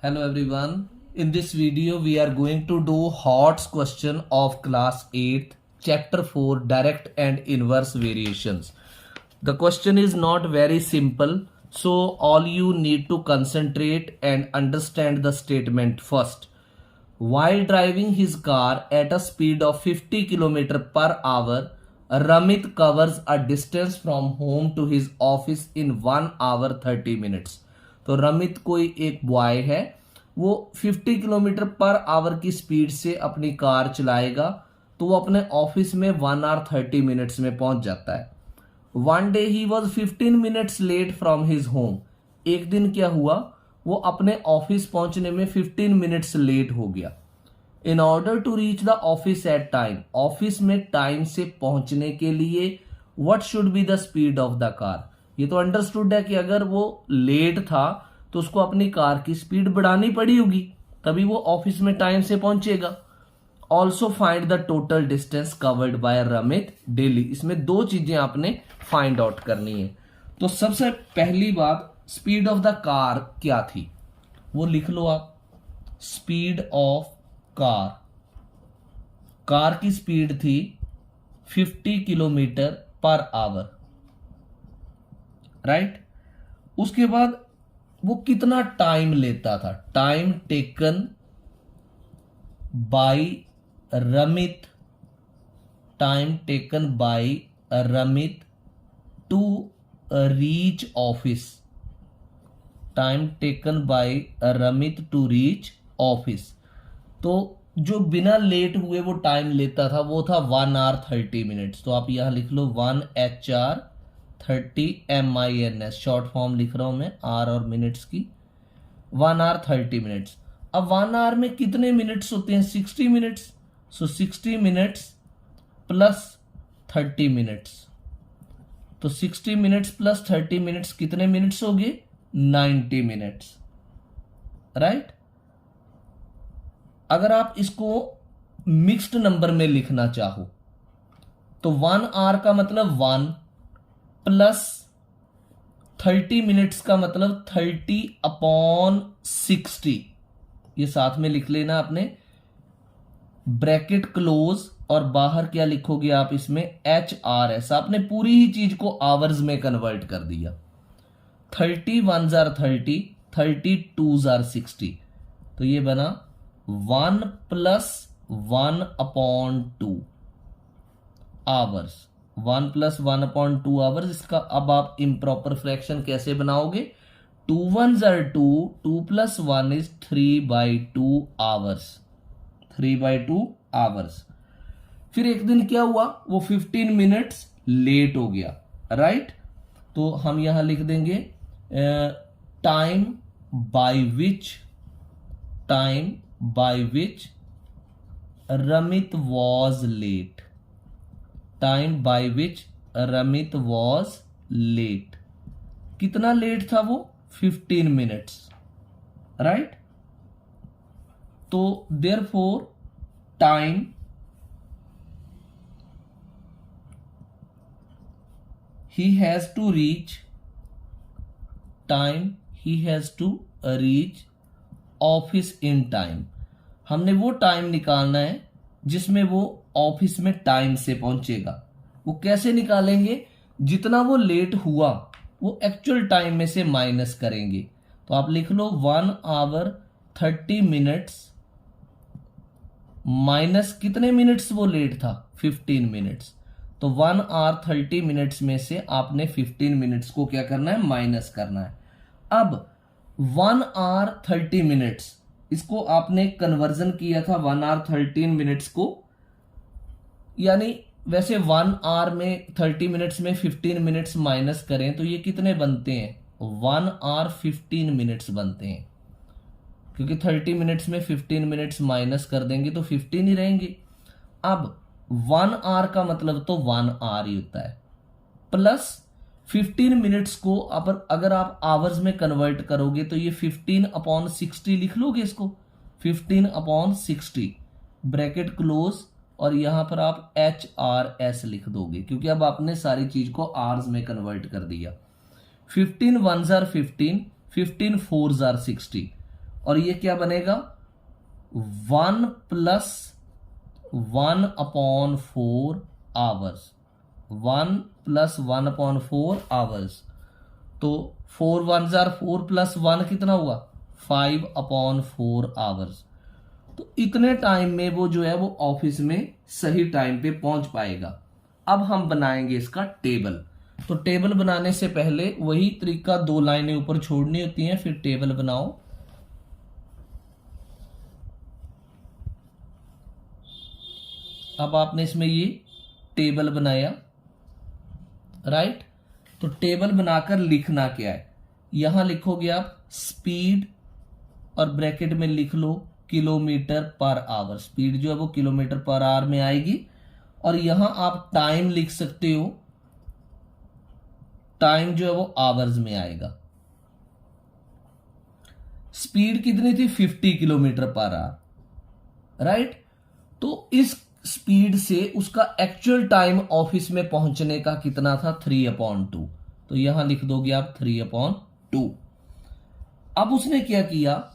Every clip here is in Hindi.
Hello everyone. In this video we are going to do HOTS question of class 8th chapter 4 direct and inverse variations. The question is not very simple, so all you need to concentrate and understand the statement first. While driving his car at a speed of 50 km per hour, Ramit covers a distance from home to his office in 1 hour 30 minutes. तो रमित कोई एक बॉय है, वो 50 किलोमीटर पर आवर की स्पीड से अपनी कार चलाएगा तो वो अपने ऑफिस में 1 आवर 30 मिनट्स में पहुंच जाता है. One day he was 15 minutes late from his home. एक दिन क्या हुआ, वो अपने ऑफिस पहुंचने में 15 मिनट्स लेट हो गया. In order to reach the office at time, office में टाइम से पहुंचने के लिए what should be the speed of the car. ये तो अंडरस्टूड है कि अगर वो लेट था तो उसको अपनी कार की स्पीड बढ़ानी पड़ी होगी, तभी वो ऑफिस में टाइम से पहुंचेगा. Also find the total distance covered by Ramit daily. इसमें दो चीजें आपने फाइंड आउट करनी है. तो सबसे पहली बात, स्पीड ऑफ द कार क्या थी वो लिख लो आप. स्पीड ऑफ कार, कार की स्पीड थी 50 किलोमीटर पर आवर, राइट. उसके बाद वो कितना टाइम लेता था, time taken by Ramit, time taken by Ramit to reach office, time taken by Ramit to reach office. तो जो बिना लेट हुए वो टाइम लेता था वो था 1 आवर 30 मिनट्स. तो आप यहां लिख लो 1 HR 30 MINS, शॉर्ट फॉर्म लिख रहा हूं मैं आर और मिनट्स की. 1 आवर 30 मिनट्स. अब 1 आवर में कितने मिनट्स होते हैं, 60 मिनट्स. सो 60 मिनट्स प्लस 30 मिनट्स. तो 60 मिनट्स प्लस 30 मिनट्स कितने मिनट्स हो गए, 90 मिनट्स, राइट. अगर आप इसको मिक्स्ड नंबर में लिखना चाहो तो 1 आवर का मतलब 1 प्लस 30 मिनट्स का मतलब 30/60. ये साथ में लिख लेना आपने, ब्रैकेट क्लोज, और बाहर क्या लिखोगे आप इसमें HRS. आपने पूरी ही चीज को आवर्स में कन्वर्ट कर दिया. 30 1s are 30, 30 2s are 60. तो ये बना 1 + 1/2 आवर्स. 1 + 1/2 आवर्स. इसका अब आप इम्प्रॉपर फ्रैक्शन कैसे बनाओगे, 2 1s are 2, 2 + 1 is 3/2 hours, 3/2 hours. फिर एक दिन क्या हुआ, वो 15 मिनट्स लेट हो गया, राइट. तो हम यहां लिख देंगे time by which Ramit was late, time by which Ramit was late. कितना लेट था वो, 15 मिनट्स, राइट. तो therefore time he has to reach office in time. हमने वो टाइम निकालना है जिसमें वो ऑफिस में टाइम से पहुंचेगा. वो कैसे निकालेंगे, जितना वो लेट हुआ वो एक्चुअल टाइम में से माइनस करेंगे. तो आप लिख लो 1 आवर 30 मिनट्स माइनस कितने मिनट्स वो लेट था, 15 मिनट्स. तो 1 आवर 30 मिनट्स में से आपने 15 मिनट्स को क्या करना है, माइनस करना है. अब 1 आवर 30 मिनट्स, इसको आपने कन्वर्जन किया था 1 आवर 13 मिनट्स को, यानी वैसे 1 आवर में 30 मिनट्स में 15 मिनट्स माइनस करें तो ये कितने बनते हैं, 1 आवर 15 मिनट्स बनते हैं, क्योंकि 30 मिनट्स में 15 मिनट्स माइनस कर देंगे तो 15 ही रहेंगे. अब 1 आवर का मतलब तो 1 आवर ही होता है, प्लस 15 मिनट्स को अगर आप आवर्स में कन्वर्ट करोगे तो ये 15/60 लिख लोगे इसको, 15/60 ब्रैकेट क्लोज, और यहां पर आप HRS लिख दोगे क्योंकि अब आपने सारी चीज को आवर्स में कन्वर्ट कर दिया. 15 1s are 15, 15 4s are 60, और ये क्या बनेगा 1 + 1/4 आवर्स, 1 + 1/4 आवर्स। तो 4 1 जार 4 + 1 कितना हुआ 5/4 आवर्स। तो इतने टाइम में वो जो है वो ऑफिस में सही टाइम पे पहुंच पाएगा। अब हम बनाएंगे इसका टेबल। तो टेबल बनाने से पहले वही तरीका, 2 लाइनें ऊपर छोड़नी होती हैं, फिर टेबल बनाओ। अब आपने इसमें ये टेबल बनाया, राइट। तो टेबल बनाकर लिखना क्या है, यहां लिखोगे आप स्पीड और ब्रैकेट में लिख लो किलोमीटर पर आवर। स्पीड जो है वो किलोमीटर पर आवर में आएगी। और यहां आप टाइम लिख सकते हो, टाइम जो है वो आवर्स में आएगा। स्पीड कितनी थी 50 किलोमीटर पर आवर, राइट। तो इस स्पीड से उसका एक्चुअल टाइम ऑफिस में पहुंचने का कितना था 3/2। तो यहां लिख दोगे आप 3/2। अब उसने क्या किया,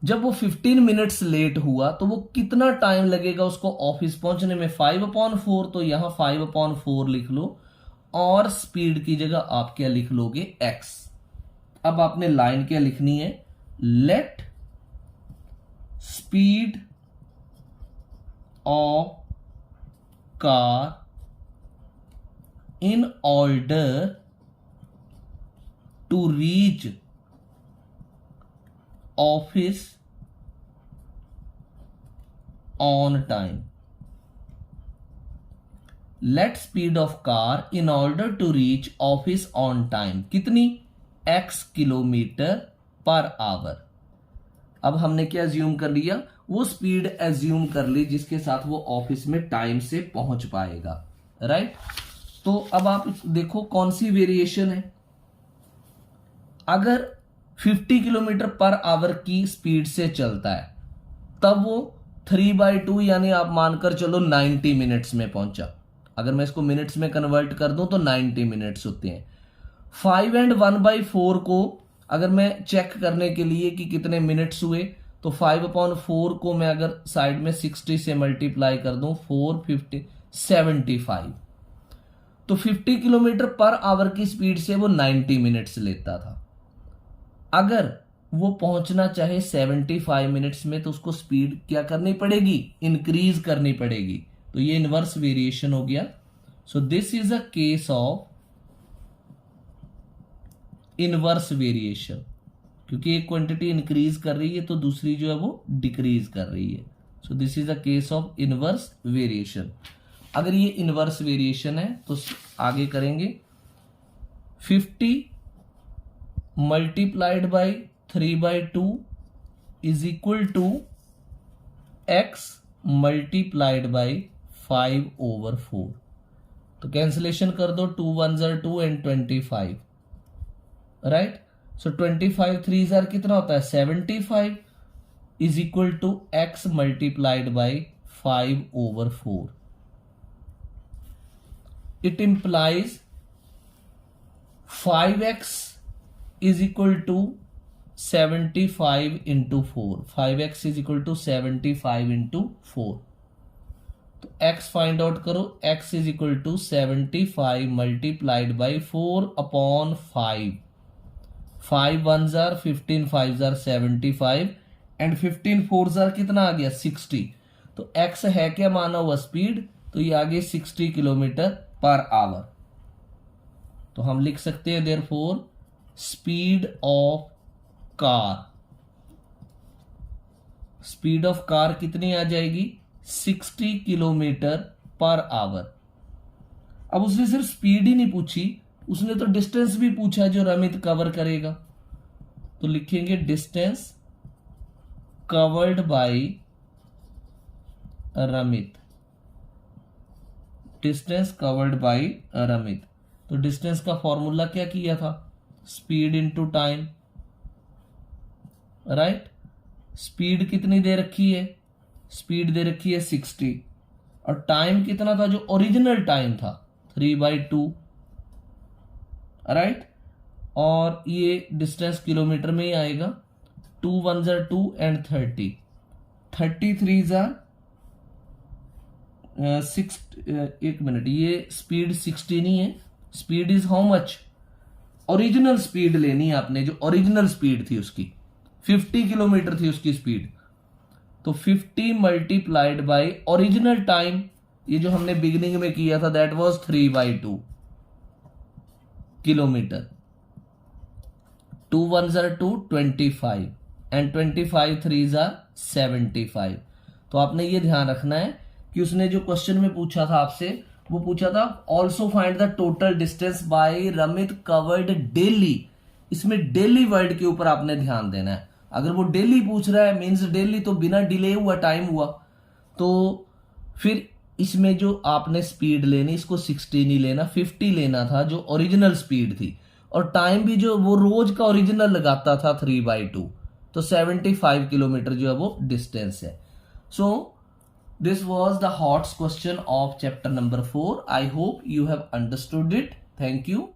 जब वो 15 मिनट्स लेट हुआ तो वो कितना टाइम लगेगा उसको ऑफिस पहुंचने में 5/4। तो यहां 5/4 लिख लो और स्पीड की जगह आप क्या लिख लोगे x। अब आपने लाइन क्या लिखनी है, let speed of car in order to reach office on time. Let speed of car in order to reach office on time कितनी x किलोमीटर पर आवर। अब हमने क्या एज्यूम कर लिया, वो स्पीड एज्यूम कर ली जिसके साथ वो ऑफिस में टाइम से पहुंच पाएगा, राइट। तो अब आप देखो कौन सी वेरिएशन है। अगर 50 किलोमीटर पर आवर की स्पीड से चलता है तब वो 3/2 यानी आप मानकर चलो 90 मिनट्स में पहुंचा। अगर मैं इसको मिनट्स में कन्वर्ट कर दूं तो 90 मिनट्स होते हैं। 5 और 1/4 को अगर मैं चेक करने के लिए कि कितने मिनट्स हुए तो 5/4 को मैं अगर साइड में 60 से मल्टीप्लाई कर दूं 4 50 75। तो 50 किलोमीटर पर आवर की स्पीड से वो 90 मिनट्स लेता था। अगर वो पहुंचना चाहे 75 मिनट्स में तो उसको स्पीड क्या करनी पड़ेगी, इंक्रीज करनी पड़ेगी। तो ये इनवर्स वेरिएशन हो गया। सो this is a case of inverse variation, क्योंकि एक क्वांटिटी इंक्रीज कर रही है तो दूसरी जो है वो डिक्रीज कर रही है। So this is a case of inverse variation. अगर ये इनवर्स वेरिएशन है तो आगे करेंगे 50 multiplied by 3/2 is equal to x multiplied by 5/4। तो कैंसिलेशन कर दो, 2 1 जार 2 एंड 25, राइट। सो 25 3 जार कितना होता है 75 is equal to x multiplied by 5/4। It implies 5x is equal to 75 into 4। 5x is equal to 75 into 4। तो x फाइंड आउट करो, x is equal to 75 multiplied by 4/5। 5 1 jar 15 5 jar 75 and 15 4 jar कितना आ गया 60। तो x है क्या माना हुआ स्पीड, तो ये आ गई 60 किलोमीटर पर आवर। तो हम लिख सकते हैं therefore speed of car, speed of car कितनी आ जाएगी 60 किलोमीटर पर आवर। अब उसने सिर्फ स्पीड ही नहीं पूछी, उसने तो डिस्टेंस भी पूछा जो रमित कवर करेगा। तो लिखेंगे distance covered by Ramit, distance covered by Ramit. तो डिस्टेंस का फॉर्मूला क्या किया था, speed into time, right. Speed कितनी दे रखी है, स्पीड दे रखी है 60 और टाइम कितना था जो ओरिजिनल टाइम था 3/2, राइट। और ये डिस्टेंस किलोमीटर में ही आएगा, 2 ones are 2 and 30. 33s are 6. एक मिनट, ये स्पीड 16 ही है. Speed is how much? Original speed लेनी है आपने, जो ओरिजिनल स्पीड थी उसकी 50 किलोमीटर थी उसकी स्पीड. तो 50 मल्टीप्लाइड बाई ओरिजिनल टाइम, ये जो हमने बिगिनिंग में किया था, that was 3/2 kilometre. 2 ones are 2, 25 and 25 3s are 75. तो आपने ये ध्यान रखना है कि उसने जो क्वेश्चन में पूछा था आपसे, वो पूछा था also find the total distance by Ramit covered daily. इसमें डेली वर्ड के ऊपर आपने ध्यान देना है. अगर वो डेली पूछ रहा है मीन्स डेली, तो बिना डिले हुआ टाइम हुआ. तो फिर इसमें जो आपने स्पीड लेनी, इसको 60 नहीं लेना, 50 लेना था जो ओरिजिनल स्पीड थी. और टाइम भी जो वो रोज का ओरिजिनल लगाता था 3/2. तो 75 किलोमीटर जो है वो डिस्टेंस है. So this was the hots question of chapter number 4. I hope you have understood it. Thank you.